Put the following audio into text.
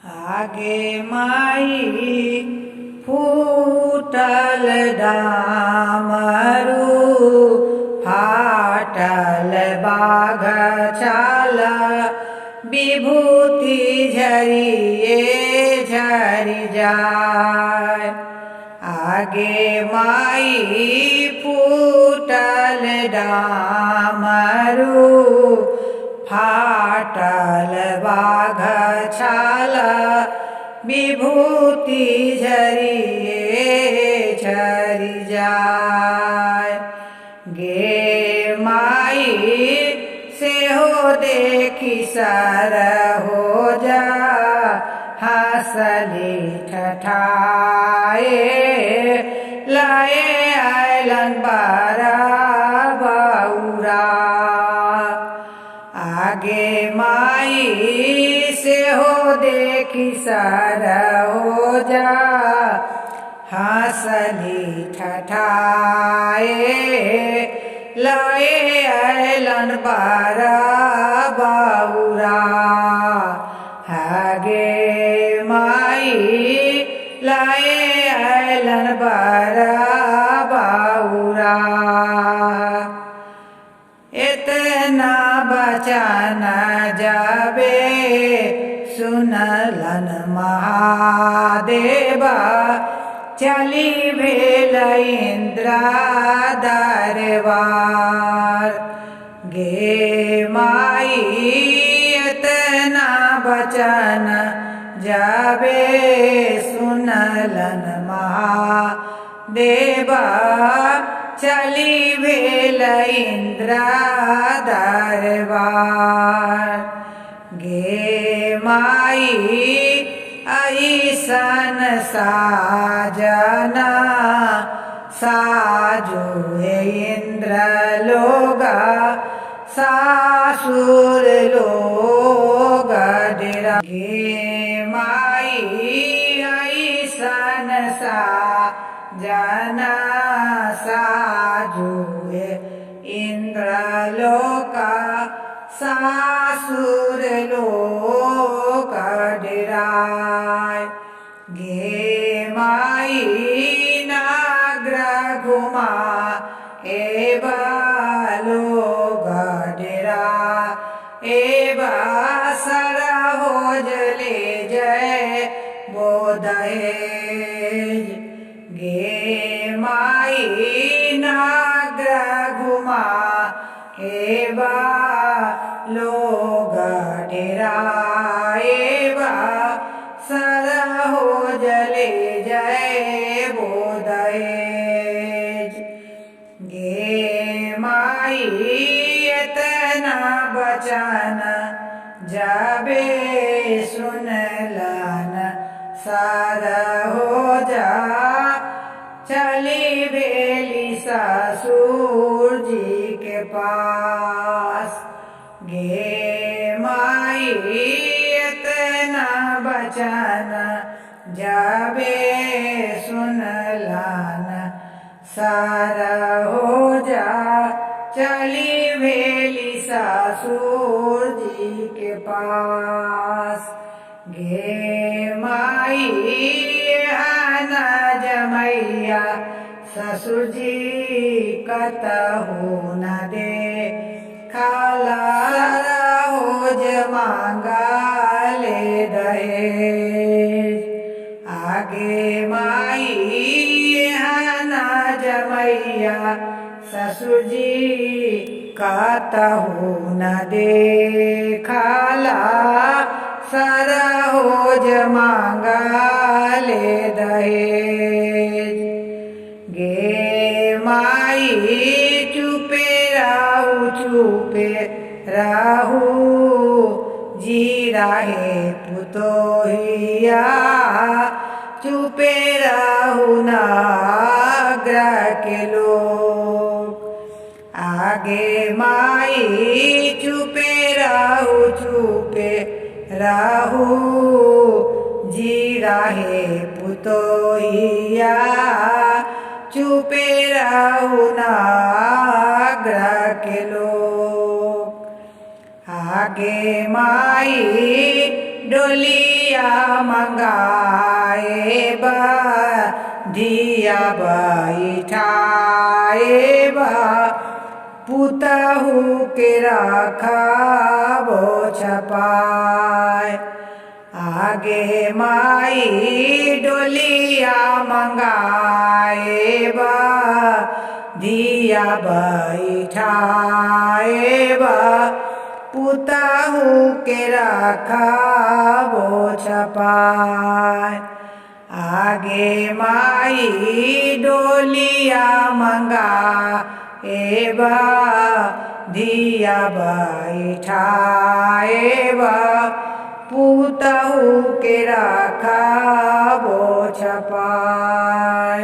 आगे माई फूटल डामरू फाटल बाघ चाल विभूति झरिए झरि जाय। आगे माई फूटल डामरू फाटल बाघ छाल विभूति झरिए झरि जाय। गे माई सेहो देखी सर हो जा हंसली ठठाए लाए आयलन बारा बौरा। आगे माई सेहो देखी सर हो जा हंसली ठठाए लाए आयलन बारा बौरा। आगे माई लाए आयलन बारा बौरा। इतना बचन जाबे सुनलन महादेवा चली भेल इंद्र दरबार। गे माई इतना बचन जाबे सुनलन महादेवा चली भेल इंद्र दरबार। गे माई ऐसन साजना साजो इंद्र लोगा सासुर लोग डेरा। गे माई ऐसन साजना साजो इंद्र लोका सासुर लोक डेराय। गे माई नाग्र घुमा एबा लोग डेरा एबा सरा हो जले जय बोदहेज। गे माई नाग्र घुमा एबा लोग डेरा एबा सरा हो जले जय बोदहेज। गे माई इतना बचन जाबे सुनलन सर हो जा चली भेली ससुर जी के पास। गे माई इतना बचन जाबे सुनलन सर हो जा चली भेली ससुर जी के पास। गे माई हन जमैया ससुर जी कतहु न दे खाला हो मांगा ले दहेज। आगे माई हना जमैया ससुर जी कतहु न दे खाला सरा हो मांगा ले दहेज। गे माई चुपे राहु जी राहे पुतोहिया चुपे राहु नाग्र के लोग। आगे माई चुपे राहु जी राहे पुतोहिया चुपे राहु नाग्र के लोग। आगे माई डोली डोलिया मंगाए बा धिया बैठाए बा पुतहु के रखाबो छपाए आगे माई डोलिया मंगाए बा धिया बैठाए बा पुतहु के रखाबो छपाए आगे माई डोलिया मंगाए बा धिया बैठाए बा पुतहु के रखाबो छपाए।